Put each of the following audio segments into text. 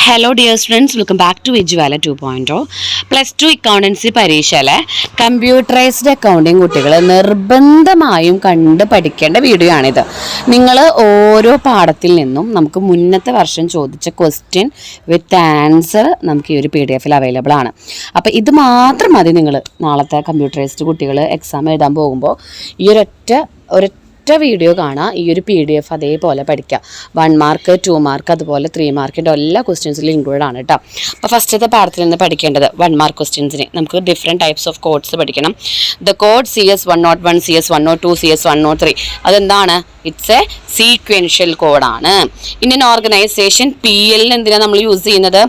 Hello dear students, welcome back to എജുവാല 2.0. +2 accountancy പരീക്ഷയിലെ computerized accounting കുട്ടികൾ നിർബന്ധമായും കണ്ട് പഠിക്കേണ്ട വീഡിയോ ആണിത്. നിങ്ങൾ ഓരോ പാഠത്തിൽ നിന്നും നമുക്ക് മുന്നത്തെ വർഷം ചോദിച്ച ക്വസ്റ്റ്യൻ വിത്ത് ആൻസർ നമുക്ക് ഈ ഒരു PDF അവൈലബിൾ ആണ്. അപ്പോൾ ഇത് മാത്രം മതി നിങ്ങൾ നാളത്തെ കമ്പ്യൂട്ടറൈസ്ഡ് കുട്ടികൾ എക്സാം എഴുതാൻ പോകുമ്പോൾ ഈ ഒരൊറ്റ വീഡിയോ കാണാം. ഈ ഒരു PDF അതേപോലെ പഠിക്കാം. 1 മാർക്ക് 2 മാർക്ക് അതുപോലെ 3 മാർക്കിൻ്റെ എല്ലാ ക്വസ്റ്റ്യൻസിലും ഇൻക്ലൂഡ് ആണ് കേട്ടോ. അപ്പോൾ ഫസ്റ്റത്തെ പാഠത്തിൽ നിന്ന് പഠിക്കേണ്ടത് 1 മാർക്ക് ക്വസ്റ്റ്യൻസിന് നമുക്ക് ഡിഫറെൻറ്റ് ടൈപ്സ് ഓഫ് കോഡ്സ് പഠിക്കണം. The code CS101, CS102, CS103 അതെന്താണ്? ഇറ്റ്സ് എ സീക്വൻഷ്യൽ കോഡാണ്. ഇന്ത്യൻ ഓർഗനൈസേഷൻ PL എന്തിനാണ് നമ്മൾ യൂസ് ചെയ്യുന്നത്?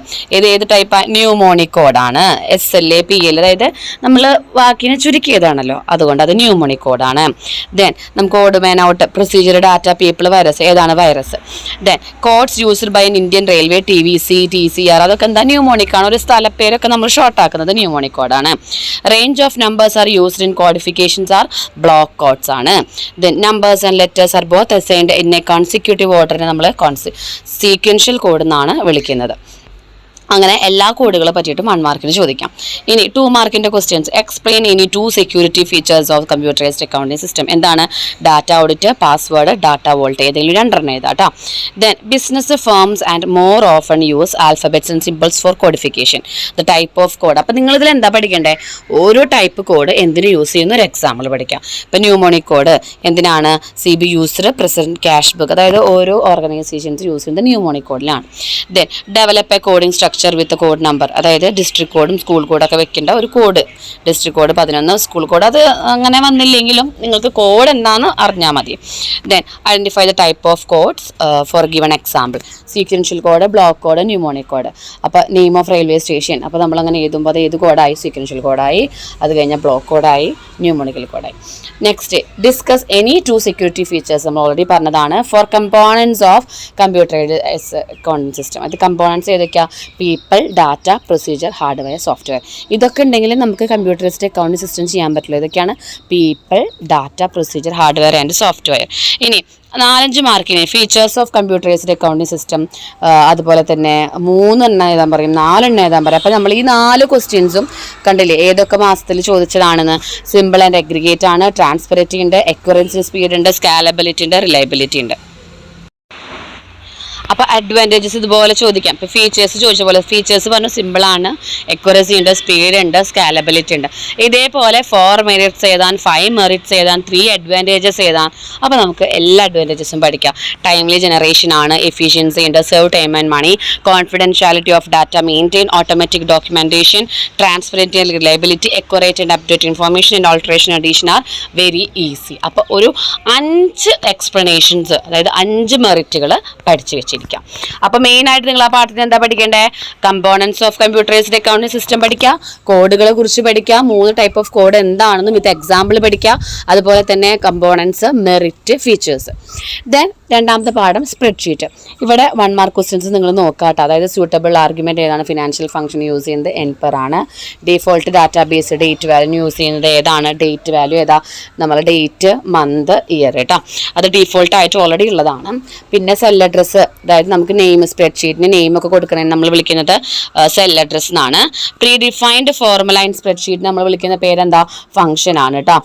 ഏത് ടൈപ്പ്? ന്യൂമോണിക് കോഡാണ്. SLA PL അതായത് നമ്മൾ വാക്കിനെ ചുരുക്കിയതാണല്ലോ, അതുകൊണ്ട് അത് ന്യൂമോണിക് കോഡാണ്. ദെൻ നമുക്ക് odd man out, procedure, data, people, virus ഏതാണ്? Virus. Then codes used by Indian railway, TVC, TCR അതൊക്കെ എന്താ? ന്യൂമോണിക് ആണ്. ഒരു സ്ഥലപ്പേരൊക്കെ നമ്മൾ ഷോർട്ട് ആക്കുന്നത് ന്യൂമോണിക് കോഡാണ്. Range of numbers are used in codifications are block codes ആണ്. Then numbers and letters are both assigned in a consecutive ഓർഡറിനെ നമ്മൾ സീക്വൻഷ്യൽ കോഡ് എന്നാണ് വിളിക്കുന്നത്. അങ്ങനെ എല്ലാ കോഡുകളെ പറ്റിയിട്ടും 1 മാർക്കിന് ചോദിക്കാം. ഇനി 2 മാർക്കിൻ്റെ questions. Explain any 2 security features of computerized accounting system. എന്താണ്? Data audit, password, data vault ഏതെങ്കിലും 2 എഴുതാം കേട്ടോ. Then business firms and more often use alphabets and symbols for codification. The type of code. അപ്പോൾ നിങ്ങളിതിൽ എന്താ പഠിക്കേണ്ടത്? ഓരോ ടൈപ്പ് കോഡ് എന്തിന് യൂസ് ചെയ്യുന്ന ഒരു എക്സാമ്പിൾ പഠിക്കാം. ഇപ്പോൾ ന്യൂമോണിക് കോഡ് എന്തിനാണ്? CB user president cash book, അതായത് ഓരോ ഓർഗനൈസേഷൻസ് യൂസ് ചെയ്യുന്നത് ന്യൂമോണിക് കോഡിലാണ്. Then develop a coding structure with code number, അതായത് ഡിസ്ട്രിക്ട് കോഡും സ്കൂൾ കോഡൊക്കെ വെക്കേണ്ട ഒരു code. District code 11, school code അത് അങ്ങനെ വന്നില്ലെങ്കിലും നിങ്ങൾക്ക് കോഡ് എന്താണെന്ന് അറിഞ്ഞാൽ മതി. Then identify the type of codes for given example. Sequential code, block code, mnemonic code. അപ്പോൾ നെയിം ഓഫ് റെയിൽവേ സ്റ്റേഷൻ, അപ്പോൾ നമ്മളങ്ങനെ എഴുതുമ്പോൾ അത് ഏത് കോഡായി? സീക്വൻഷ്യൽ കോഡായി. അത് കഴിഞ്ഞാൽ ബ്ലോക്ക് കോഡായി, ന്യൂമോണിക്കൽ കോഡായി. Next discuss any 2 security features. നമ്മൾ ഓൾറെഡി പറഞ്ഞതാണ്. Four components of computerized accounting system. അത് കമ്പോണൻസ് ഏതൊക്കെയാണ്? People, data, procedure, hardware, software. ഇതൊക്കെ ഉണ്ടെങ്കിൽ നമുക്ക് കമ്പ്യൂട്ടറൈസ്ഡ് അക്കൗണ്ടിംഗ് സിസ്റ്റം ചെയ്യാൻ പറ്റില്ല. ഇതൊക്കെയാണ് people, data, procedure, hardware and software. ഇനി 4-5 മാർക്കിന് features of computerized accounting system. അതുപോലെ തന്നെ 3 എണ്ണം എഴുതാൻ പറയും, 4 എണ്ണം എഴുതാൻ പറയും. അപ്പോൾ നമ്മൾ ഈ 4 ക്വസ്റ്റ്യൻസും കണ്ടില്ലേ ഏതൊക്കെ മാസത്തിൽ ചോദിച്ചതാണെന്ന്? സിമ്പിൾ ആൻഡ് അഗ്രിഗേറ്റ് ആണ്, ട്രാൻസ്പെറൻസി ഉണ്ട്, അക്യുറൻസി, സ്പീഡ് ഉണ്ട്, സ്കാലബിലിറ്റി ഉണ്ട്, റിലയബിലിറ്റി ഉണ്ട്. അപ്പോൾ അഡ്വാൻറ്റേജസ് ഇതുപോലെ ചോദിക്കാം. ഇപ്പോൾ ഫീച്ചേഴ്സ് ചോദിച്ച പോലെ ഫീച്ചേഴ്സ് പറഞ്ഞു സിമ്പിളാണ്, അക്യുറസി ഉണ്ട്, സ്പീഡ് ഉണ്ട്, സ്കാലബിലിറ്റി ഉണ്ട്. ഇതേപോലെ 4 മെറിറ്റ്സ് എഴുതാൻ, 5 മെറിറ്റ്സ് എഴുതാൻ, 3 അഡ്വാൻറ്റേജസ് എഴുതാൻ. അപ്പോൾ നമുക്ക് എല്ലാ അഡ്വാൻറ്റേജസും പഠിക്കാം. ടൈംലി ജനറേഷൻ ആണ്, എഫിഷ്യൻസി ഉണ്ട്, save time and money, confidentiality of data maintain, automatic documentation, transparency and reliability, accurate and update information and alteration addition are very easy. അപ്പോൾ ഒരു 5 എക്സ്പ്ലനേഷൻസ്, അതായത് 5 മെറിറ്റുകൾ പഠിച്ചു വെച്ചിരിക്കും. അപ്പോൾ മെയിനായിട്ട് നിങ്ങൾ ആ പാഠത്തിൽ എന്താ പഠിക്കേണ്ടത്? Components of computerized accounting system പഠിക്കുക, കോഡുകളെ കുറിച്ച് പഠിക്കുക, 3 ടൈപ്പ് ഓഫ് കോഡ് എന്താണെന്നും വിത്ത് എക്സാമ്പിൾ പഠിക്കുക, അതുപോലെ തന്നെ കമ്പോണൻസ്, മെറിറ്റ്, ഫീച്ചേഴ്സ്. ദെൻ രണ്ടാമത്തെ പാഠം സ്പ്രെഡ്ഷീറ്റ്. ഇവിടെ 1 മാർക്ക് ക്വസ്റ്റ്യൻസ് നിങ്ങൾ നോക്കാട്ടോ. അതായത് സ്യൂട്ടബിൾ ആർഗ്യുമെന്റ് ഏതാണ്? ഫിനാൻഷ്യൽ ഫംഗ്ഷൻ യൂസ് ചെയ്യുന്നത് എൻപർ ആണ്. Default database date value use ചെയ്യുന്നത് ഏതാണ്? ഡേറ്റ് വാല്യൂ ഏതാ? നമ്മളെ ഡേറ്റ്, മന്ത്, ഇയർ കേട്ടോ. അത് ഡീഫോൾട്ട് ആയിട്ട് ഓൾറെഡി ഉള്ളതാണ്. പിന്നെ സെൽ അഡ്രസ്സ്, അതായത് നമുക്ക് നെയിം, സ്പ്രെഡ്ഷീറ്റിന് നെയിമൊക്കെ കൊടുക്കണമെന്ന് നമ്മൾ വിളിക്കുന്നത് സെൽ അഡ്രസ് എന്നാണ്. Pre defined formula in spreadsheet നമ്മൾ വിളിക്കുന്ന പേരെന്താ? ഫംഗ്ഷൻ ആണ് കേട്ടോ.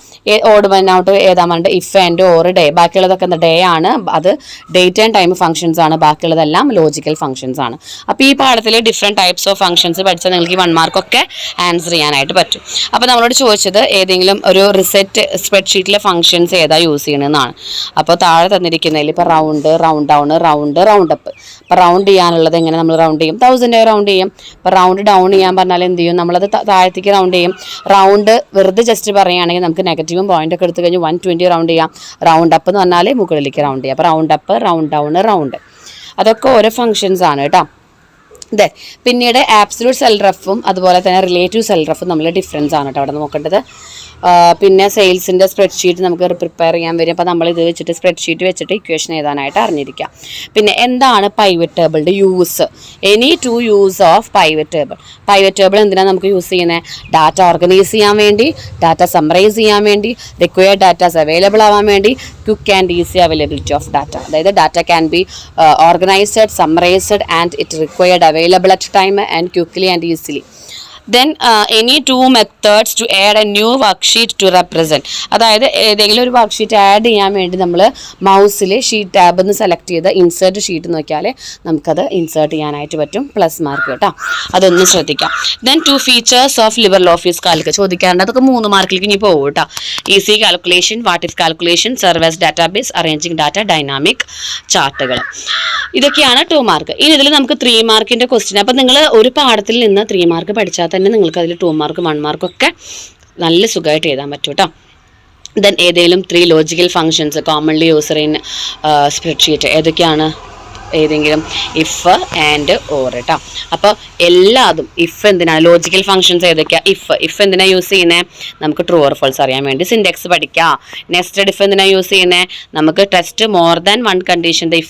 ഓഡ് വൺ ഔട്ട് ഏതാ പറഞ്ഞിട്ട് ഇഫ് ആൻഡ് ഓർ ഡേ. ബാക്കിയുള്ളതൊക്കെ എന്താ? ഡേ ആണ്. അത് ഡേറ്റ് ആൻഡ് ടൈം ഫംഗ്ഷൻസ് ആണ്. ബാക്കിയുള്ളതെല്ലാം ലോജിക്കൽ ഫംഗ്ഷൻസ് ആണ്. അപ്പോൾ ഈ പാഠത്തിൽ ഡിഫറെൻറ്റ് ടൈപ്സ് ഓഫ് ഫംഗ്ഷൻസ് പഠിച്ചാൽ നിങ്ങൾക്ക് 1 മാർക്കൊക്കെ ആൻസർ ചെയ്യാനായിട്ട് പറ്റും. അപ്പോൾ നമ്മളോട് ചോദിച്ചത് ഏതെങ്കിലും ഒരു റിസെറ്റ് സ്പ്രെഡ്ഷീറ്റിലെ ഫംഗ്ഷൻസ് ഏതാ യൂസ് ചെയ്യണമെന്നാണ്. അപ്പോൾ താഴെ തന്നിരിക്കുന്നതിൽ ഇപ്പോൾ round, round down, round up. അപ്പോൾ റൗണ്ട് ചെയ്യാനുള്ളത് എങ്ങനെ നമ്മൾ റൗണ്ട് ചെയ്യും? 1000 റൗണ്ട് ചെയ്യും. ഇപ്പോൾ റൗണ്ട് ഡൗൺ ചെയ്യാൻ പറഞ്ഞാൽ എന്ത് ചെയ്യും? നമ്മളത് താഴത്തേക്ക് റൗണ്ട് ചെയ്യും. റൗണ്ട് വെറുതെ ജസ്റ്റ് പറയുകയാണെങ്കിൽ നമുക്ക് നെഗറ്റീവും പോയിന്റ് ഒക്കെ എടുത്തു കഴിഞ്ഞ് 120 റൗണ്ട് ചെയ്യാം. റൗണ്ട് അപ്പ് എന്ന് പറഞ്ഞാൽ മുകളിലേക്ക് റൗണ്ട് ചെയ്യാം. അപ്പോൾ round up, round down, round അതൊക്കെ ഓരോ ഫംഗ്ഷൻസ് ആണ് കേട്ടോ. അതെ, പിന്നീട് ആബ്സലൂട്ട് സെൽ റഫും അതുപോലെ തന്നെ റിലേറ്റീവ് സെൽ റഫും നമ്മൾ ഡിഫറൻസ് ആണ് കേട്ടോ അവിടെ നോക്കേണ്ടത്. പിന്നെ സെയിൽസിൻ്റെ സ്പ്രെഡ്ഷീറ്റ് നമുക്ക് പ്രിപ്പയർ ചെയ്യാൻ വരും. അപ്പോൾ നമ്മൾ ഇത് വെച്ചിട്ട് സ്പ്രെഡ്ഷീറ്റ് വെച്ചിട്ട് ഇക്വേഷൻ എഴുതാനായിട്ട് അറിഞ്ഞിരിക്കാം. പിന്നെ എന്താണ് പൈവറ്റ് ടേബിളിൻ്റെ use? Any 2 use of pivot table. Pivot table എന്തിനാണ് നമുക്ക് യൂസ് ചെയ്യുന്നത്? ഡാറ്റ ഓർഗനൈസ് ചെയ്യാൻ വേണ്ടി, ഡാറ്റ സമ്മറൈസ് ചെയ്യാൻ വേണ്ടി, റിക്വയർഡ് ഡാറ്റാസ് അവൈലബിൾ ആവാൻ വേണ്ടി, quick and easy availability of data. അതായത് data can be organized, summarized and it required available available at time and quickly and easily. Then any two methods to add a new worksheet to represent. അതായത് ഏതെങ്കിലും ഒരു worksheet add ചെയ്യാൻ വേണ്ടി നമ്മൾ മൗസിൽ sheet tab എന്ന് select ചെയ്ത് insert sheet നോക്കിയാൽ നമുക്കത് ഇൻസേർട്ട് ചെയ്യാനായിട്ട് പറ്റും, പ്ലസ് മാർക്ക് കേട്ടോ, അതൊന്ന് ശ്രദ്ധിക്കാം. Then 2 features of Libre Office Calc ചോദിക്കാറുണ്ട്, അതൊക്കെ 3 മാർക്കിലേക്ക് ഇനി പോകും കേട്ടോ. Easy calculation, what if calculation, service database, arranging data, dynamic ചാർട്ടുകൾ, ഇതൊക്കെയാണ് 2 മാർക്ക്. ഇനി ഇതിൽ നമുക്ക് 3 മാർക്കിൻ്റെ ക്വസ്റ്റ്യൻ. അപ്പം നിങ്ങൾ ഒരു പാഠത്തിൽ നിന്ന് 3 മാർക്ക് പഠിച്ചാൽ തന്നെ നിങ്ങൾക്ക് അതിൽ 2 മാർക്ക് 1 മാർക്കൊക്കെ നല്ല സുഖമായിട്ട് എഴുതാൻ പറ്റും കേട്ടോ. ദെൻ ഏതെങ്കിലും 3 logical functions commonly user in spreadsheet ഏതൊക്കെയാണ്? ഏതെങ്കിലും ഇഫ് ആൻഡ് ഓർ കേട്ടോ. അപ്പോൾ എല്ലാതും ഇഫ് എന്തിനാണ്, ലോജിക്കൽ ഫങ്ഷൻസ് ഏതൊക്കെയാണ്? ഇഫ് എന്തിനാണ് യൂസ് ചെയ്യുന്നത്? നമുക്ക് ട്രൂ ഓർ ഫോൾസ് അറിയാൻ വേണ്ടി സിൻഡെക്സ് പഠിക്കാം. നെസ്റ്റഡ് ഇഫ് എന്തിനാണ് യൂസ് ചെയ്യുന്നത്? നമുക്ക് test more than 1 condition the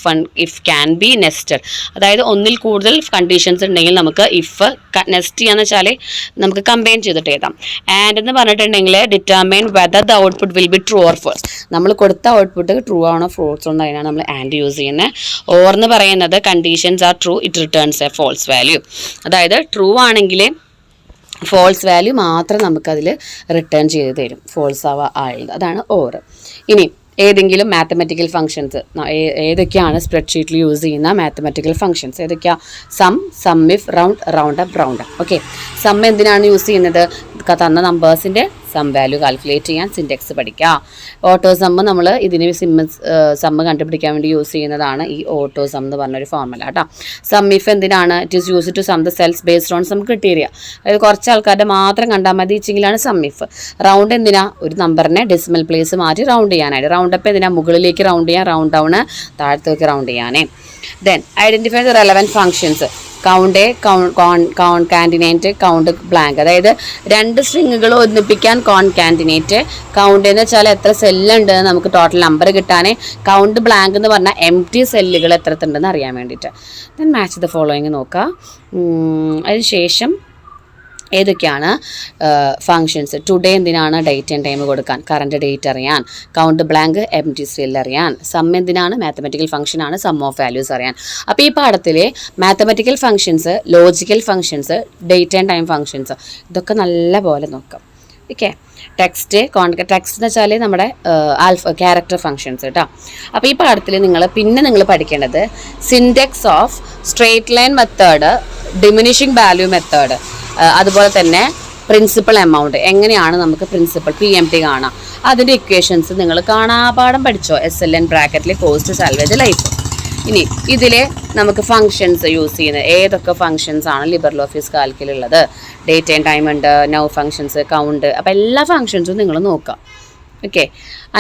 if can be nested, അതായത് ഒന്നിൽ കൂടുതൽ കണ്ടീഷൻസ് ഉണ്ടെങ്കിൽ നമുക്ക് ഇഫ് നെസ്റ്റ് ചെയ്യാന്ന് വെച്ചാൽ നമുക്ക് കമ്പൈൻ ചെയ്തിട്ട് എഴുതാം. ആൻഡ് എന്ന് പറഞ്ഞിട്ടുണ്ടെങ്കിൽ determine whether the output will be true or false, നമ്മൾ കൊടുത്ത ഔട്ട്പുട്ട് ട്രൂ ആണോ ഫോൾസ് ആണോ അതിനാണ് നമ്മൾ ആൻഡ് യൂസ് ചെയ്യുന്നത്. ഓർ എന്ന് പറയുന്നത് conditions are true it returns a false value, അതായത് ട്രൂ ആണെങ്കിൽ ഫോൾസ് വാല്യൂ മാത്രം നമുക്കതിൽ റിട്ടേൺ ചെയ്ത് തരും, ഫോൾസ് ആയത്, അതാണ് ഓർ. ഇനി ഏതെങ്കിലും മാത്തമെറ്റിക്കൽ ഫങ്ഷൻസ് ഏതൊക്കെയാണ് സ്പ്രെഡ്ഷീറ്റിൽ യൂസ് ചെയ്യുന്ന മാത്തമെറ്റിക്കൽ ഫങ്ഷൻസ് ഏതൊക്കെയാണ്? Sum if, round up, round up. Okay, sum എന്തിനാണ് യൂസ് ചെയ്യുന്നത്? തന്ന നമ്പേഴ്സിൻ്റെ സം വാല്യൂ കാൽക്കുലേറ്റ് ചെയ്യാൻ സിൻഡെക്സ് പഠിക്കുക. ഓട്ടോ സമ്മ് നമ്മൾ ഇതിന് സമ്മ് കണ്ടുപിടിക്കാൻ വേണ്ടി യൂസ് ചെയ്യുന്നതാണ് ഈ ഓട്ടോ സം എന്ന് പറഞ്ഞൊരു ഫോർമുല കേട്ടോ. സം ഇഫ് എന്തിനാണ്? It is use to sum the cells based on some criteria, അതായത് കുറച്ച് ആൾക്കാരുടെ മാത്രം കണ്ടാൽ മതി വെച്ചെങ്കിലാണ് സം ഇഫ്. റൗണ്ട് എന്തിനാ? ഒരു നമ്പറിനെ ഡെസിമൽ പ്ലേസ് മാറ്റി റൗണ്ട് ചെയ്യാനായിട്ട്. റൗണ്ട് അപ്പ് എന്തിനാ? മുകളിലേക്ക് റൗണ്ട് ചെയ്യാൻ, റൗണ്ട് ഡൗൺ താഴത്തേക്ക് റൗണ്ട് ചെയ്യാനേ. Then identify the relevant functions. Count concatenate, count blank, അതായത് 2 സ്ട്രിങ്ങുകൾ ഒന്നിപ്പിക്കാൻ കോൺകാൻഡിനേറ്റ്. കൗണ്ട് എന്ന് വെച്ചാൽ എത്ര സെല്ലുണ്ട് നമുക്ക് ടോട്ടൽ നമ്പർ കിട്ടാൻ. കൗണ്ട് ബ്ലാങ്ക് എന്ന് പറഞ്ഞാൽ എംപ്റ്റി സെല്ലുകൾ എത്രത്തുണ്ടെന്ന് അറിയാൻ വേണ്ടിയിട്ട്. ദെൻ മാച്ച് ദ ഫോളോയിങ് നോക്കുക. അതിനുശേഷം ഏതൊക്കെയാണ് ഫങ്ഷൻസ്? ടുഡേ എന്തിനാണ്? ഡേറ്റ് ആൻഡ് ടൈം കൊടുക്കാൻ, കറണ്ട് ഡേറ്റ് അറിയാൻ. കൗണ്ട് ബ്ലാങ്ക് എംപ്റ്റി സെൽ അറിയാൻ. സം എന്തിനാണ്? മാത്തമെറ്റിക്കൽ ഫംഗ്ഷനാണ്, സം ഓഫ് വാല്യൂസ് അറിയാൻ. അപ്പോൾ ഈ പാഠത്തിലെ mathematical functions, logical functions, date and time functions ഇതൊക്കെ നല്ല പോലെ നോക്കാം. ഓക്കെ, ടെക്സ്റ്റ് എന്ന് വെച്ചാൽ നമ്മുടെ ക്യാരക്ടർ ഫങ്ഷൻസ് കേട്ടോ. അപ്പോൾ ഈ പാഠത്തിൽ നിങ്ങൾ പഠിക്കേണ്ടത് സിൻഡെക്സ് of straight line method, diminishing value method, അതുപോലെ തന്നെ പ്രിൻസിപ്പൽ എമൗണ്ട് എങ്ങനെയാണ് നമുക്ക് പ്രിൻസിപ്പൽ PMT കാണാം, അതിൻ്റെ ഇക്വേഷൻസ് നിങ്ങൾ കാണാപാഠം പഠിച്ചോ. SLN ബ്രാക്കറ്റിൽ കോസ്റ്റ്, സാൽവേജ്, ലൈഫ്. ഇനി ഇതിൽ നമുക്ക് ഫങ്ഷൻസ് യൂസ് ചെയ്യുന്നത് ഏതൊക്കെ ഫങ്ഷൻസ് ആണ് Libre Office കാൽക്കിലുള്ളത്? Date and time ഉണ്ട്, നൗ ഫങ്ഷൻസ്, കൗണ്ട്. അപ്പോൾ എല്ലാ ഫങ്ഷൻസും നിങ്ങൾ നോക്കാം. ഓക്കെ,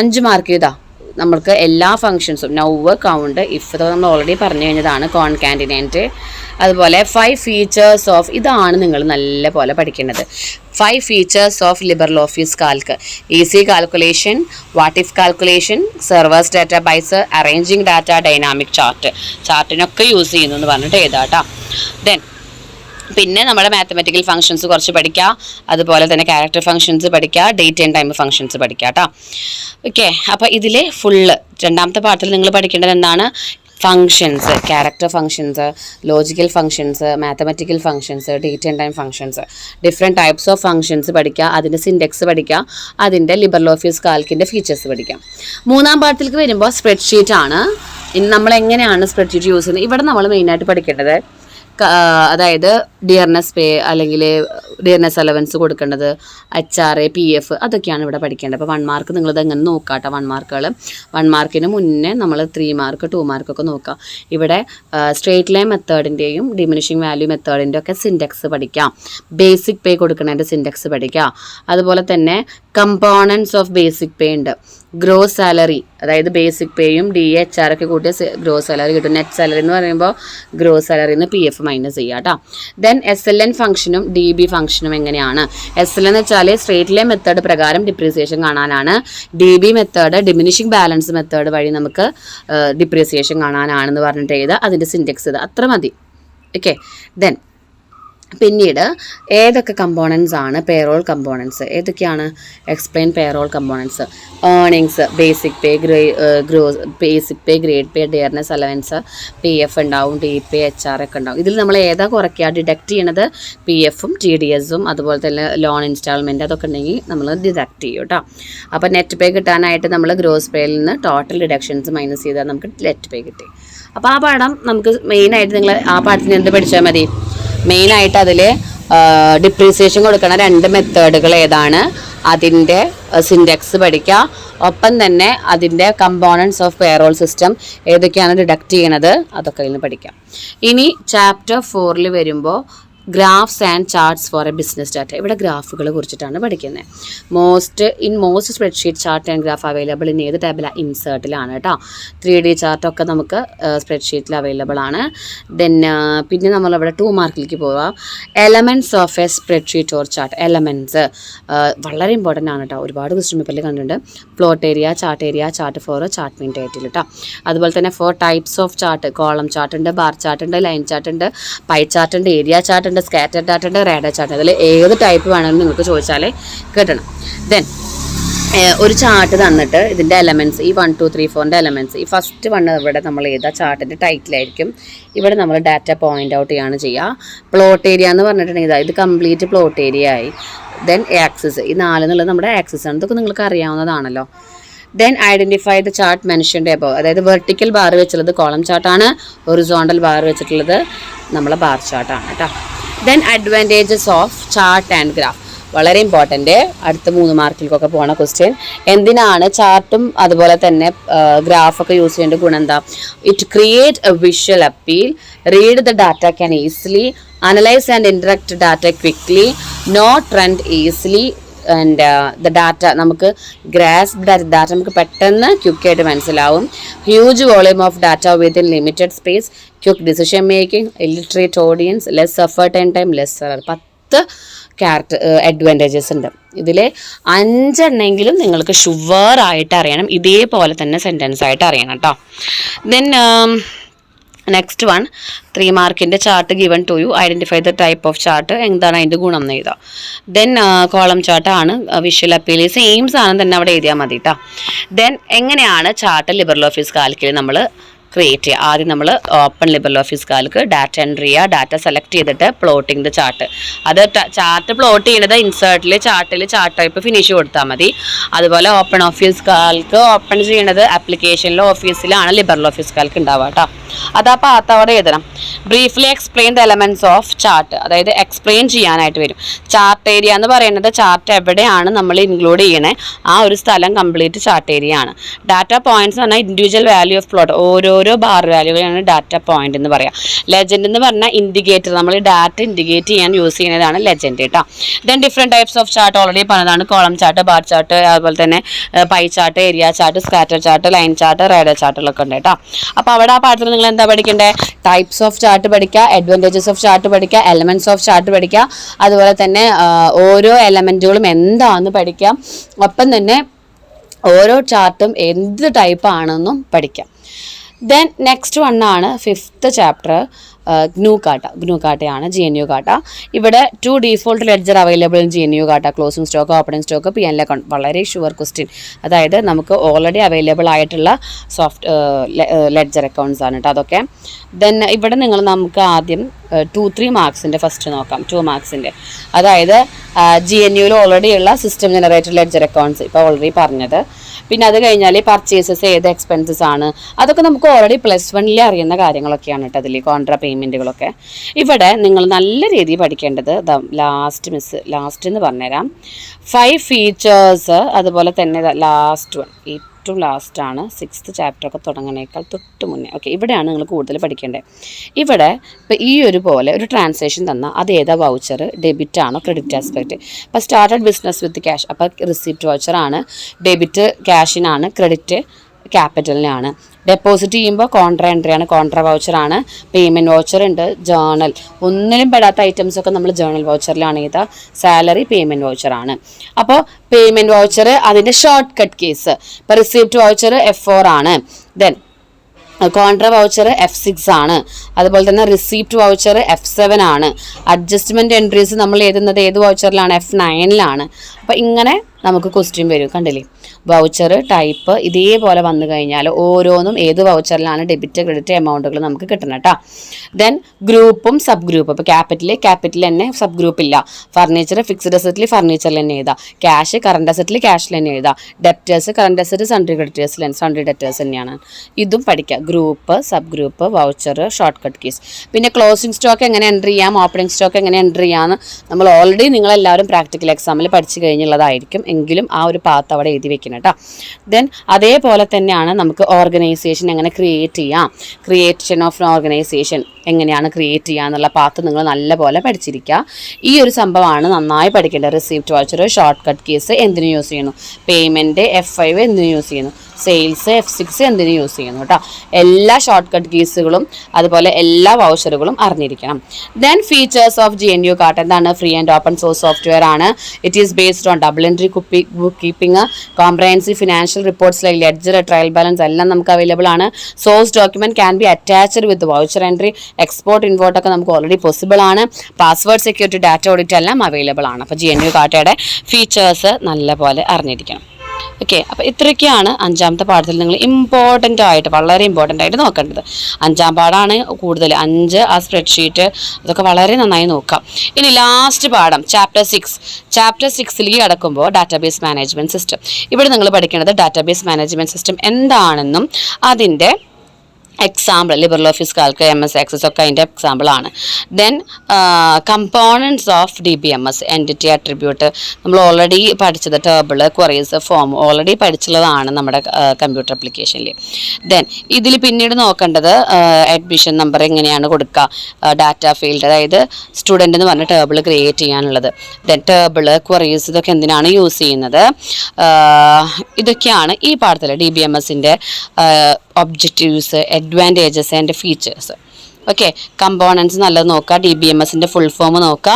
5 മാർക്ക് ഇതാ നമ്മൾക്ക് എല്ലാ ഫങ്ഷൻസും നൗവ്, കൗണ്ട്, ഇഫ് ഇതൊക്കെ നമ്മൾ ഓൾറെഡി പറഞ്ഞു കഴിഞ്ഞതാണ്. കോൺകാൻഡിനേറ്റ്, അതുപോലെ 5 ഫീച്ചേഴ്സ് ഓഫ്, ഇതാണ് നിങ്ങൾ നല്ല പോലെ പഠിക്കേണ്ടത്. 5 features of Libre Office Calc. Easy calculation, what if calculation, servers database, arranging data, dynamic ചാർട്ടിനൊക്കെ യൂസ് ചെയ്യുന്നു എന്ന് പറഞ്ഞിട്ട് എഴുതാട്ടോ. ദെൻ പിന്നെ നമ്മുടെ മാത്തമെറ്റിക്കൽ ഫങ്ഷൻസ് കുറച്ച് പഠിക്കുക, അതുപോലെ തന്നെ ക്യാരക്ടർ ഫങ്ഷൻസ് പഠിക്കുക, ഡേറ്റ് ആൻഡ് ടൈം ഫങ്ഷൻസ് പഠിക്കുക കേട്ടോ. ഓക്കെ, അപ്പോൾ ഇതിൽ ഫുള്ള് 2ാമത്തെ പാഠത്തിൽ നിങ്ങൾ പഠിക്കേണ്ടത് എന്താണ്? Functions, character functions, logical functions, mathematical functions, date and time functions, different types of functions പഠിക്കുക, അതിൻ്റെ സിൻഡെക്സ് പഠിക്കുക, അതിൻ്റെ ലിബർ ഓഫീസ് കാൽക്കിൻ്റെ ഫീച്ചേഴ്സ് പഠിക്കാം. 3ാം പാഠത്തിലേക്ക് വരുമ്പോൾ സ്പ്രെഡ്ഷീറ്റ് ആണ്. ഇനി നമ്മൾ എങ്ങനെയാണ് സ്പ്രെഡ്ഷീറ്റ് യൂസ് ചെയ്യുന്നത്? ഇവിടെ നമ്മൾ മെയിനായിട്ട് പഠിക്കേണ്ടത് അതായത് ഡിയർനെസ് പേ അല്ലെങ്കിൽ ഡിയർനെസ് അലവൻസ് കൊടുക്കേണ്ടത്, HRA, PF അതൊക്കെയാണ് ഇവിടെ പഠിക്കേണ്ടത്. അപ്പോൾ 1 മാർക്ക് നിങ്ങളിത് എങ്ങനെ നോക്കാട്ടോ. 1 മാർക്കുകൾ 1 മാർക്കിന് മുന്നേ നമ്മൾ 3 മാർക്ക് 2 മാർക്കൊക്കെ നോക്കാം. ഇവിടെ സ്ട്രേറ്റ് ലൈൻ മെത്തേഡിൻ്റെയും ഡിമിനിഷിങ് വാല്യൂ മെത്തേഡിൻ്റെ ഒക്കെ സിൻഡെക്സ് പഠിക്കാം. ബേസിക് പേ കൊടുക്കുന്നതിൻ്റെ സിൻഡെക്സ് പഠിക്കാം. അതുപോലെ തന്നെ കമ്പോണൻസ് ഓഫ് ബേസിക് പേ ഉണ്ട്. ഗ്രോസ് സാലറി, അതായത് ബേസിക് പേയും DHR ഒക്കെ കൂട്ടിയ ഗ്രോസ് സാലറി കിട്ടും. നെറ്റ് സാലറി എന്ന് പറയുമ്പോൾ ഗ്രോസ് സാലറിയിൽ നിന്ന് PF മൈനസ് ചെയ്യുക കേട്ടോ. ദെൻ SLN ഫംഗ്ഷനും DB ഫംഗ്ഷനും എങ്ങനെയാണ്? SLN എന്ന് വെച്ചാൽ സ്ട്രേറ്റ് ലൈൻ മെത്തേഡ് പ്രകാരം ഡിപ്രീസിയേഷൻ കാണാനാണ്. DB method diminishing balance method വഴി നമുക്ക് ഡിപ്രീസിയേഷൻ കാണാനാണെന്ന് പറഞ്ഞിട്ട് എഴുതുക. അതിൻ്റെ സിൻഡെക്സ് ഇത് അത്ര മതി. ഓക്കെ, ദെൻ പിന്നീട് ഏതൊക്കെ കമ്പോണൻസ് ആണ് പേറോൾ കമ്പോണൻസ്, ഏതൊക്കെയാണ്? Explain payroll components. Earnings, basic pay, basic pay, grade pay, dearness allowance, PF ഉണ്ടാവും, DP, HR ഒക്കെ ഉണ്ടാവും. ഇതിൽ നമ്മൾ ഏതാ കുറയ്ക്കുക, ഡിഡക്റ്റ് ചെയ്യണത് PFും TDSും അതുപോലെ തന്നെ ലോൺ ഇൻസ്റ്റാൾമെൻറ്റ് അതൊക്കെ ഉണ്ടെങ്കിൽ നമ്മൾ ഡിഡക്റ്റ് ചെയ്യും കേട്ടോ. അപ്പോൾ നെറ്റ് പേ കിട്ടാനായിട്ട് നമ്മൾ ഗ്രോസ് പേയിൽ നിന്ന് ടോട്ടൽ ഡിഡക്ഷൻസ് മൈനസ് ചെയ്താൽ നമുക്ക് നെറ്റ് പേ കിട്ടി. അപ്പോൾ ആ പാഠം നമുക്ക് മെയിനായിട്ട് നിങ്ങൾ ആ പാഠത്തിന് എന്ത് പഠിച്ചാൽ മതി? മെയിനായിട്ട് അതിൽ ഡിപ്രീസിയേഷൻ കൊടുക്കണ 2 മെത്തേഡുകൾ ഏതാണ്, അതിൻ്റെ സിൻഡെക്സ് പഠിക്കുക. ഒപ്പം തന്നെ അതിൻ്റെ കമ്പോണൻസ് ഓഫ് പേറോൾ സിസ്റ്റം ഏതൊക്കെയാണ് ഡിഡക്റ്റ് ചെയ്യണത് അതൊക്കെ ഇതിന് പഠിക്കാം. ഇനി ചാപ്റ്റർ 4 വരുമ്പോൾ graphs and charts for a business data. ഇവിടെ ഗ്രാഫുകളെ കുറിച്ചിട്ടാണ് പഠിക്കുന്നത്. Most spreadsheet chart and graph available in ഏത് ടാബിലാണ്? ഇൻസേർട്ടിലാണ് കേട്ടോ. 3D ചാർട്ടൊക്കെ നമുക്ക് സ്പ്രെഡ്ഷീറ്റിൽ അവൈലബിൾ ആണ്. ദെൻ പിന്നെ നമ്മളിവിടെ 2 മാർക്കിലേക്ക് പോവാം. Elements of a spreadsheet or chart. Elements വളരെ ഇമ്പോർട്ടൻ്റ് ആണ് കേട്ടോ. ഒരുപാട് ക്വസ്റ്റ്യൻ പേപ്പറിൽ കണ്ടിട്ടുണ്ട്. Plot area, chart four, chart main title കേട്ടോ. അതുപോലെ തന്നെ 4 types of chart. Column chart ഉണ്ട്, ബാർ ചാർട്ട് ഉണ്ട്, ലൈൻ ചാർട്ട് ഉണ്ട്, പൈ ചാർട്ട് ഉണ്ട്, ഏരിയ ചാർട്ട്, സ്കാറ്റർ ചാർട്ട് ഉണ്ട്, റേഡർ ചാർട്ട്. അതിൽ ഏത് ടൈപ്പ് വേണമെങ്കിലും നിങ്ങൾക്ക് ചോദിച്ചാലേ കിട്ടണം. ദെൻ ഒരു ചാർട്ട് തന്നിട്ട് ഇതിൻ്റെ എലമെൻറ്റ്സ്, ഈ 1 2 3 4ൻ്റെ എലമെൻറ്റ്സ്, ഈ ഫസ്റ്റ് ഇവിടെ നമ്മൾ ഏതാ ചാർട്ടിൻ്റെ ടൈറ്റിലായിരിക്കും. ഇവിടെ നമ്മൾ ഡാറ്റ പോയിൻ്റ് ഔട്ട് ചെയ്യാണ് ചെയ്യുക. പ്ലോട്ട് ഏരിയ എന്ന് പറഞ്ഞിട്ടുണ്ടെങ്കിൽ ഇത് കംപ്ലീറ്റ് പ്ലോട്ട് ഏരിയ ആയി. ദെൻ ആക്സിസ്, ഈ 4 എന്നുള്ളത് നമ്മുടെ ആക്സിസ് ആണ്. ഇതൊക്കെ നിങ്ങൾക്ക് അറിയാവുന്നതാണല്ലോ. Then identify the chart mentioned above. അതായത് വെർട്ടിക്കൽ ബാർ വെച്ചുള്ളത് കോളം ചാർട്ടാണ്, ഹൊറിസോണ്ടൽ ബാർ വെച്ചിട്ടുള്ളത് നമ്മളെ ബാർ ചാർട്ടാണ് കേട്ടോ. Then advantages of chart and graph. വളരെ ഇമ്പോർട്ടൻ്റ്, അടുത്ത 3 മാർക്കിലേക്കൊക്കെ പോകണ ക്വസ്റ്റ്യൻ. എന്തിനാണ് ചാർട്ടും അതുപോലെ തന്നെ ഗ്രാഫൊക്കെ യൂസ് ചെയ്യേണ്ട ഗുണം എന്താ? It create a visual appeal, read the data can easily, analyse and interact data quickly, note trend easily and the data നമുക്ക് ഗ്രാസ്പ് ഡാറ്റ നമുക്ക് പെട്ടെന്ന് ക്വിക്കായിട്ട് മനസ്സിലാവും. Huge volume of data within limited space, quick decision making, illiterate audience, less effort and time, less error. 10 advantages ഉണ്ട്. ഇതിൽ 5 എണ്ണെങ്കിലും നിങ്ങൾക്ക് ഷുവറായിട്ട് അറിയണം. ഇതേപോലെ തന്നെ സെൻറ്റൻസ് ആയിട്ട് അറിയണം കേട്ടോ. ദെൻ നെക്സ്റ്റ് 3 മാർക്കിൻ്റെ chart given to you, identify the type of chart, എന്താണ് അതിൻ്റെ ഗുണം എന്ന് എഴുതാം. ദെൻ കോളം ചാർട്ടാണ്, വിഷ്വൽ അപ്പീൽ, സെയിം സാധനം തന്നെ അവിടെ എഴുതിയാൽ മതി കേട്ടോ. ദെൻ എങ്ങനെയാണ് ചാർട്ട് ലിബറൽ ഓഫീസ് കാൽക്കിൽ നമ്മൾ ക്രിയേറ്റ് ചെയ്യുക? ആദ്യം നമ്മൾ open liberal office Calc, data entry ചെയ്യുക, ഡാറ്റ സെലക്ട് ചെയ്തിട്ട് പ്ലോട്ടിംഗ് ദ ചാർട്ട്. അത് ചാർട്ട് പ്ലോട്ട് ചെയ്യുന്നത് ഇൻസേർട്ടിൽ ചാർട്ട് ടൈപ്പ് ഫിനിഷ് കൊടുത്താൽ മതി. അതുപോലെ ഓപ്പൺ ഓഫീസ് കാൽക്ക് ഓപ്പൺ ചെയ്യണത് ആപ്ലിക്കേഷനിലോ ഓഫീസിലാണ് ലിബറൽ ഓഫീസ് കാൽക്ക് ഉണ്ടാവുക കേട്ടോ. അതാ പാത്ത് അവിടെ എഴുതണം. Briefly explain the elements of chart, അതായത് എക്സ്പ്ലെയിൻ ചെയ്യാനായിട്ട് വരും. ചാർട്ട് ഏരിയ എന്ന് പറയുന്നത് ചാർട്ട് എവിടെയാണ് നമ്മൾ ഇൻക്ലൂഡ് ചെയ്യണേ ആ ഒരു സ്ഥലം കംപ്ലീറ്റ് ചാർട്ട് ഏരിയ ആണ്. ഡാറ്റ പോയിന്റ്സ് എന്ന് പറഞ്ഞാൽ ഇൻഡിവിജ്വൽ വാല്യൂ ഓഫ് പ്ലോട്ട്, ഓരോ ബാർ വാല്യൂകളാണ് ഡാറ്റ പോയിന്റ് എന്ന് പറയാം. ലെജൻഡ് എന്ന് പറഞ്ഞാൽ ഇൻഡിക്കേറ്റർ, നമ്മൾ ഡാറ്റ ഇൻഡിക്കേറ്റ് ചെയ്യാൻ യൂസ് ചെയ്യുന്നതാണ് ലെജൻഡ് കേട്ടോ. Then different types of chart already പറഞ്ഞതാണ്. കോളം ചാർട്ട്, ബാർ ചാർട്ട്, അതുപോലെ തന്നെ pie chart, area chart, scatter chart, line chart, radar ചാർട്ടുകളൊക്കെ ഉണ്ട് കേട്ടോ. അപ്പോൾ അവിടെ ആ പാഠത്തിൽ നിങ്ങൾ എന്താ പഠിക്കേണ്ടത്? ടൈപ്സ് ഓഫ് ചാർട്ട് പഠിക്കുക, അഡ്വാൻറ്റേജസ് ഓഫ് ചാർട്ട് പഠിക്കുക, എലമെൻറ്റ്സ് ഓഫ് ചാർട്ട് പഠിക്കുക, അതുപോലെ തന്നെ ഓരോ എലമെൻറ്റുകളും എന്താണെന്ന് പഠിക്കാം. ഒപ്പം തന്നെ ഓരോ ചാർട്ടും എന്ത് ടൈപ്പ് ആണെന്നും പഠിക്കാം. ദെൻ നെക്സ്റ്റ് 1 ആണ് 5th chapter, GNU കാട്ടയാണ്, GNU Khata. ഇവിടെ 2 default ledger available in GNU Khata, closing stock, opening stock, P&L account. വളരെ ഷുവർ ക്വസ്റ്റ്യൻ, അതായത് നമുക്ക് ഓൾറെഡി അവൈലബിൾ ആയിട്ടുള്ള ലെഡ്ജർ അക്കൗണ്ട്സ് ആണ് കേട്ടോ അതൊക്കെ. ദെൻ ഇവിടെ നമുക്ക് ആദ്യം 2-3 മാർക്സിൻ്റെ ഫസ്റ്റ് നോക്കാം. 2 മാർക്സിൻ്റെ, അതായത് GNUവിൽ ഓൾറെഡി ഉള്ള സിസ്റ്റം ജനറേറ്റഡ് ലെഡ്ജർ അക്കൗണ്ട്സ് ഇപ്പോൾ ഓൾറെഡി പറഞ്ഞത്. പിന്നെ അത് കഴിഞ്ഞാൽ പർച്ചേസസ്, ഏത് എക്സ്പെൻസസ് ആണ്, അതൊക്കെ നമുക്ക് ഓൾറെഡി +1 അറിയുന്ന കാര്യങ്ങളൊക്കെയാണ് കേട്ടോ അതിൽ, കോൺട്രാ പേയ്മെൻറ്റുകളൊക്കെ. ഇവിടെ നിങ്ങൾ നല്ല രീതിയിൽ പഠിക്കേണ്ടത് ലാസ്റ്റ് എന്ന് പറഞ്ഞുതരാം. 5 ഫീച്ചേഴ്സ്, അതുപോലെ തന്നെ ലാസ്റ്റ് 1 ഏറ്റവും ലാസ്റ്റാണ് 6th ചാപ്റ്ററൊക്കെ തുടങ്ങുന്നേക്കാൾ തൊട്ട് മുന്നേ. ഓക്കെ, ഇവിടെയാണ് നിങ്ങൾ കൂടുതൽ പഠിക്കേണ്ടത്. ഇവിടെ ഇപ്പോൾ ഈ ഒരു പോലെ ഒരു ട്രാൻസാക്ഷൻ തന്നാൽ അത് ഏതാ വൗച്ചർ, ഡെബിറ്റ് ആണോ ക്രെഡിറ്റ് ആസ്പെക്റ്റ്. ഇപ്പോൾ സ്റ്റാർട്ടഡ് ബിസിനസ് വിത്ത് ക്യാഷ്, അപ്പോൾ റിസിപ്റ്റ് വൗച്ചറാണ്, ഡെബിറ്റ് ക്യാഷിനാണ്, ക്രെഡിറ്റ് ക്യാപിറ്റലിനാണ്. ഡെപ്പോസിറ്റ് ചെയ്യുമ്പോൾ കോൺട്രാ എൻട്രി ആണ്, കോൺട്രാ വൗച്ചറാണ്. പേയ്മെൻറ്റ് വൗച്ചർ ഉണ്ട്, ജേണൽ, ഒന്നിലും പെടാത്ത ഐറ്റംസ് ഒക്കെ നമ്മൾ ജേണൽ വൗച്ചറിലാണ് ചെയ്താൽ. സാലറി പേയ്മെൻറ്റ് വൗച്ചറാണ്. അപ്പോൾ പേയ്മെൻറ്റ് വൗച്ചർ അതിൻ്റെ ഷോർട്ട് കട്ട് കേസ്. ഇപ്പോൾ റിസിപ്റ്റ് വൗച്ചർ F4 ആണ്. ദെൻ കോൺട്ര വൗച്ചർ F6 ആണ്. അതുപോലെ തന്നെ റിസീപ്റ്റ് വൗച്ചർ F7 ആണ്. അഡ്ജസ്റ്റ്മെന്റ് എൻട്രീസ് നമ്മൾ എഴുതുന്നത് ഏത് വൗച്ചറിലാണ്? F9ലാണ്. അപ്പം ഇങ്ങനെ നമുക്ക് ക്വസ്റ്റ്യൻ വരും. കണ്ടില്ലേ, വൗച്ചർ ടൈപ്പ് ഇതേപോലെ വന്നു കഴിഞ്ഞാൽ ഓരോന്നും ഏത് വൗച്ചറിലാണ് ഡെബിറ്റ് ക്രെഡിറ്റ് എമൗണ്ടുകൾ നമുക്ക് കിട്ടണം കേട്ടോ. ദെൻ ഗ്രൂപ്പും സബ് ഗ്രൂപ്പ്. ഇപ്പോൾ ക്യാപിറ്റൽ തന്നെ സബ് ഗ്രൂപ്പ് ഇല്ല. ഫർണിച്ചർ ഫിക്സ്ഡ് അസറ്റിൽ ഫർണിച്ചറിൽ തന്നെ എഴുതാം. ക്യാഷ് കറണ്ട് അസറ്റിൽ ക്യാഷിൽ തന്നെ എഴുതാം. ഡെപ്റ്റേഴ്സ് കറണ്ട് അസറ്റ് സൺട്രി ക്രെഡിറ്റേഴ്സിൽ സൺട്രി ഡെപ്റ്റേഴ്സ് തന്നെയാണ്. ഇതും പഠിക്കുക. Group, sub group, voucher, shortcut keys. പിന്നെ ക്ലോസിംഗ് സ്റ്റോക്ക് എങ്ങനെ എൻ്റർ ചെയ്യാം, ഓപ്പണിംഗ് സ്റ്റോക്ക് എങ്ങനെ എൻ്റർ ചെയ്യാമെന്ന് നമ്മൾ ഓൾറെഡി നിങ്ങളെല്ലാവരും പ്രാക്ടിക്കൽ എക്സാമിൽ പഠിച്ചു കഴിഞ്ഞുള്ളതായിരിക്കും. എങ്കിലും ആ ഒരു പാത്ത് അവിടെ എഴുതി വെക്കണം കേട്ടോ. ദെൻ അതേപോലെ തന്നെയാണ് നമുക്ക് ഓർഗനൈസേഷൻ എങ്ങനെ ക്രിയേറ്റ് ചെയ്യാം, ക്രിയേഷൻ ഓഫ് ഓർഗനൈസേഷൻ എങ്ങനെയാണ് ക്രിയേറ്റ് ചെയ്യുക എന്നുള്ള പാത്ത് നിങ്ങൾ നല്ലപോലെ പഠിച്ചിരിക്കുക. ഈ ഒരു സംഭവമാണ് നന്നായി പഠിക്കേണ്ടത്. Receipt voucher, shortcut case എന്തിനു യൂസ് ചെയ്യുന്നു, പേയ്മെൻറ്റ് F5 എന്തിനു യൂസ് ചെയ്യുന്നു, സെയിൽസ് F6 എന്തിനു യൂസ് ചെയ്യുന്നു കേട്ടോ. എല്ലാ ഷോർട്ട് കട്ട് കീസുകളും അതുപോലെ എല്ലാ വൗച്ചറുകളും അറിഞ്ഞിരിക്കണം. Then features of GNU Khata എന്താണ്? Free and open source software ആണ്. It is based on double entry book keeping, comprehensive financial reports like ledger, trial balance എല്ലാം നമുക്ക് അവൈലബിൾ ആണ്. Source document can be attached with voucher entry, export import ഒക്കെ നമുക്ക് already possible ആണ്. Password security, data audit എല്ലാം available ആണ്. അപ്പോൾ GNU കാർട്ടയുടെ features നല്ലപോലെ അറിഞ്ഞിരിക്കണം. ഓക്കെ, അപ്പോൾ ഇത്രയൊക്കെയാണ് 5ാമത്തെ പാഠത്തിൽ നിങ്ങൾ ഇമ്പോർട്ടൻ്റ് ആയിട്ട്, വളരെ ഇമ്പോർട്ടൻ്റ് ആയിട്ട് നോക്കേണ്ടത്. 5ാം പാഠമാണ് കൂടുതൽ. 5 ആ സ്പ്രെഡ്ഷീറ്റ് അതൊക്കെ വളരെ നന്നായി നോക്കാം. ഇനി ലാസ്റ്റ് പാഠം ചാപ്റ്റർ 6ലേക്ക് കടക്കുമ്പോൾ ഡാറ്റാബേസ് മാനേജ്മെൻറ്റ് സിസ്റ്റം. ഇവിടെ നിങ്ങൾ പഠിക്കേണ്ടത് ഡാറ്റാബേസ് മാനേജ്മെൻറ്റ് സിസ്റ്റം എന്താണെന്നും അതിൻ്റെ example LibreOffice Calc, MS access ഒക്കെ അതിൻ്റെ എക്സാമ്പിളാണ്. Then components of DBMS, entity, attribute നമ്മൾ ഓൾറെഡി പഠിച്ചത്. ടേബിൾ, ക്വറീസ്, ഫോം ഓൾറെഡി പഠിച്ചുള്ളതാണ് നമ്മുടെ കമ്പ്യൂട്ടർ ആപ്ലിക്കേഷനിൽ. ദെൻ ഇതിൽ പിന്നീട് നോക്കേണ്ടത് അഡ്മിഷൻ നമ്പർ എങ്ങനെയാണ് കൊടുക്കുക, ഡാറ്റ ഫീൽഡ്, അതായത് സ്റ്റുഡൻ്റ് എന്ന് പറഞ്ഞ ടേബിൾ ക്രിയേറ്റ് ചെയ്യാനുള്ളത്. ദെൻ ടേബിൾ, ക്വറീസ് ഇതൊക്കെ എന്തിനാണ് യൂസ് ചെയ്യുന്നത്, ഇതൊക്കെയാണ് ഈ പാഠത്തിൽ DBMSൻ്റെ objectives, advantages and features. Okay, components നല്ലത് നോക്കുക, DBMSൻ്റെ ഫുൾ ഫോം നോക്കുക,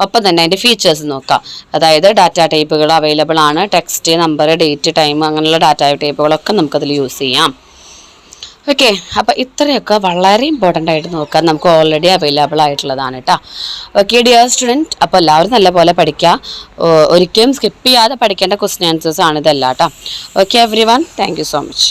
ഒപ്പം തന്നെ അതിൻ്റെ ഫീച്ചേഴ്സ് നോക്കുക. അതായത് ഡാറ്റ ടൈപ്പുകൾ അവൈലബിൾ ആണ്. ടെക്സ്റ്റ്, നമ്പർ, ഡേറ്റ്, ടൈം അങ്ങനെയുള്ള ഡാറ്റ ടൈപ്പുകളൊക്കെ നമുക്കതിൽ യൂസ് ചെയ്യാം. ഓക്കെ, അപ്പോൾ ഇത്രയൊക്കെ വളരെ ഇമ്പോർട്ടൻ്റ് ആയിട്ട് നോക്കാം. നമുക്ക് ഓൾറെഡി അവൈലബിൾ ആയിട്ടുള്ളതാണ് കേട്ടോ. ഓക്കെ ഡിയർ സ്റ്റുഡൻറ്റ്, അപ്പോൾ എല്ലാവരും നല്ലപോലെ പഠിക്കുക. ഒരിക്കലും സ്കിപ്പ് ചെയ്യാതെ പഠിക്കേണ്ട ക്വസ്റ്റ്യൻ ആൻസേഴ്സ് ആണ് ഇതെല്ലാം കേട്ടോ. Okay every one, thank you so much.